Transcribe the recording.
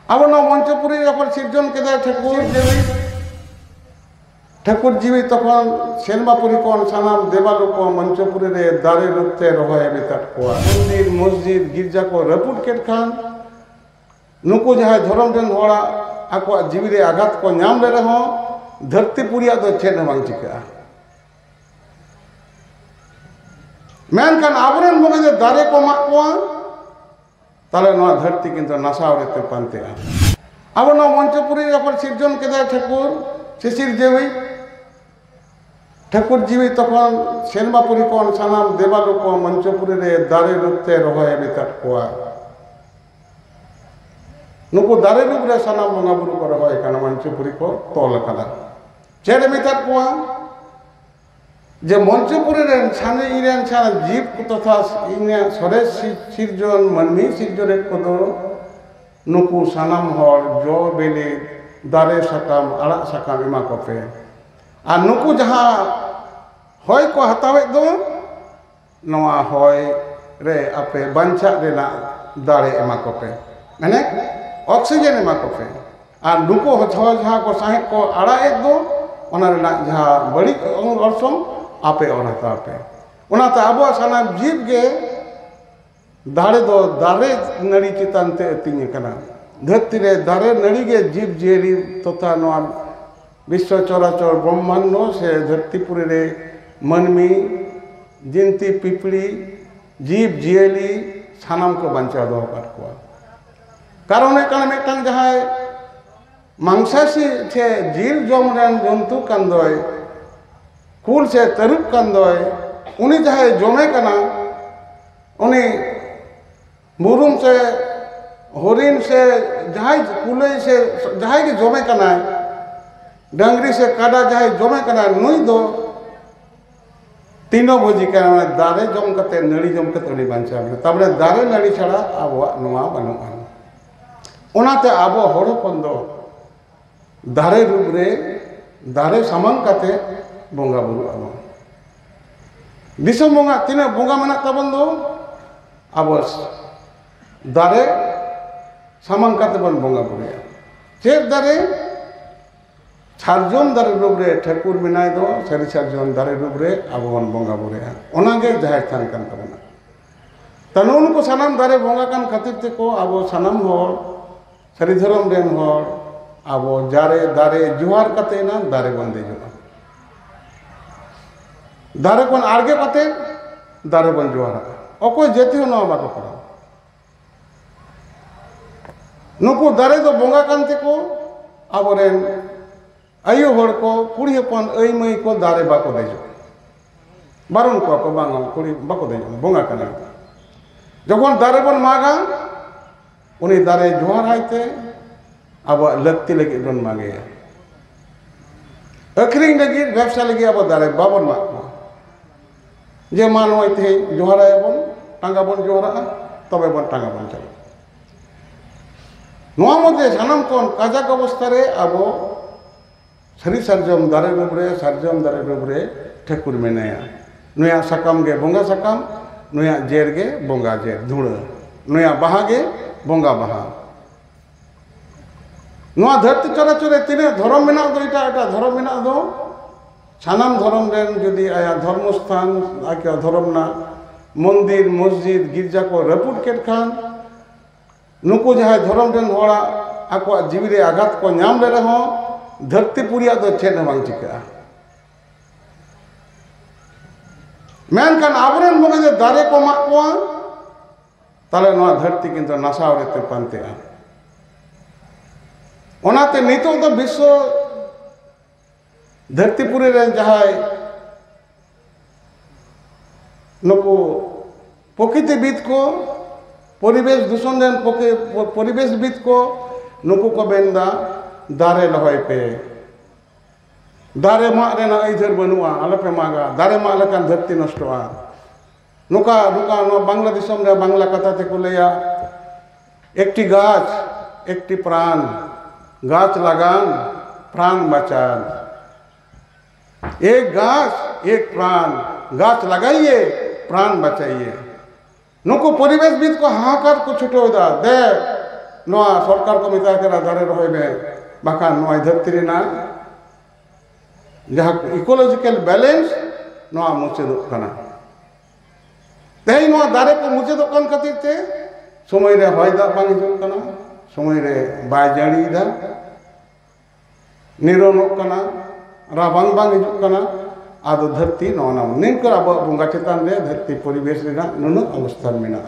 अब मंचपुरी जब सिरजन के ठाकुर जीवी तक सेनबापुरी को सानाम देवालु को मंचपुरी रे दारे रूपते रहे मेता को मंदिर मस्जिद गिरजा को रपुट के खान नुकु जहाँ धर्म रन होड़ा आको जीवी रे आघात को नाम ले रहो धरतीपुरिया दो चेन बांग चिका मेनखान आबरेन बंगे जो दारे को माकुआ ताले नवा धरती किंतु नासाव रेते पानते अब नवा मंचपुरी जब सिरजन के ठाकुर शिशिर जीवी ठाकुर जीवी तक सेनबापुरी को सानाम देवालु को मंचपुरी रे दारे रूपते रहे मेता को नुकु दारे रूप रे सानाम बंगा बुरु को रहे काना मंचपुरी को तोल कला चेड मेता को जे मंचपुरी रे छाने इरेन छाना जीव तथा इने सरेस सिरजन मनमी सिरजन को दो नुकु सानाम हर जो बेले दारे सकाम आड़ा सकाम इमा को पे आ नुकु जहाँ होय को हतावे दो नवा होय रे आपे बंचा रेना दाड़े एमा को पे माने ऑक्सीजन एमा को पे आ नुकु जहाँ को साहित को आड़ा एक दो ओना रेना जहाँ बड़ी अर्सम आपे और हता पे ओना ते आबो साना जीव गे दाड़े दो दारे नड़ी चितान ते अतिंग कना धरती रे दारे नड़ी गे जीव जेरी तथा नवा विश्व चराचर ब्रह्मांड से धरतीपुरी रे मनमी जिनती पिपली जीव जियली सानाम को बंचा दो को कारण कारण मेटन जहाँ मांसासी छे जील जम रन जंतु कंदोय कुल से तरुप कंदोय उनी जहाँ जमे कना उनी मुरुम से हरिन से जहाँ कुलई से जहाँ के जमे कना डांगरी से काडा जहाँ जमे कना नुई दो तीनों भोजी का दारे जम कते नड़ी जम कते बांचा तबरे दारे नड़ी छड़ा आबो नुआ बनुआ ओनाते आबो हड़पन दो दारे रूप रे दारे सामान कते बोंगा बुरु आबो दिसम बोंगा तीना बोंगा मना तबन दो आबो दारे सामान कते बन बोंगा बुरु चेक दारे सारजम दारे रूप रे ठाकुर बिनाय दो सारी सारजम दारे रूप रे आबो बन बोंगा बुरु ओनागे जाहिर थान कान तबना तनुन को सानाम दारे बोंगा कान खातिर ते को आबो सानाम होर सारी धर्म रेन होर आबो जारे दारे जुहार कते ना दारे बंदे जो दारे कोन आगे कते दारे बन जुहार अकोय जेति हो ना बाको करा नुकु दारे दो बोंगा कानते को आबो रेन आयु हड़ को कुड़ी हपन ऐ मई को दारे बाको देजो बारुन को बांगा कुड़ी बाको देजो बोंगा काना जखन दारे बन मागा उनी दारे जुहार हाइते अब लगती लगी डन मांगे अखरिंग लगी व्यवसाय लगी अब दारे बाबन माको जे मानो थे जुहार बन टांगा बन जुहारा तबे बन टांगा बन चलो नोआ मध्य सानाम कोन काजाक अवस्था रे अब सारी सारजम दारे रूप रे ठाकुर मेनाया नुया सकाम गे बोंगा सकाम नुया जेर गे बोंगा जेर धुड़ नुया बाहा गे बोंगा बाहा नुआ धरती चराचरे तीने धर्म मेना दो इटा धर्म मेना दो सानाम धर्म रेन जदि आया धर्म स्थान आके धर्म ना मंदिर मस्जिद गिरजा को रपुट के खान नुकु जहाँ धर्म रेन होड़ा आको जीवी रे आघात को नाम ले रहो धरतीपुरिया दो चेन बांग चिका मेनखान आबरेन बंगे जो दारे को माकुआ ताले नवा धरती किंतु नासाव रेते पानते ओनाते नितो तो विश्व धरतीपुरी रे जहाँ नुकु प्रकृतिविद को परिवेश दूषण रेन परिवेशविद को नुकु को बेंदा दारे लहय पे दारे मा रेना इधर बनुआ आले पे मागा दारे मा लकान धरती नष्टवा नुका नुका नो बांग्लादेश रे बांग्ला कथा ते को लेया एकटी गाछ एकटी प्राण गाछ लगान प्राण बचान एक गाछ एक प्राण गाछ लगाइए प्राण बचाइए नुको परिवेशविद को हाहाकार को छुटो दा दे नोआ सरकार को मिता करा दारे रहे में बाका नोआ धरती ना जहाँ इकोलॉजिकल बैलेंस नोआ मुझे दो कना तेही नोआ दारे को मुझे दो कन कती थे समय रे हॉय दा बांग जो कना समय रे बाय जाड़ी दा निरोनो कना राबांग बांग जो कना आदो धरती नोना निन कर अब बुंगा चितान रे धरती परिवेश रे ना नुनु अवस्था में ना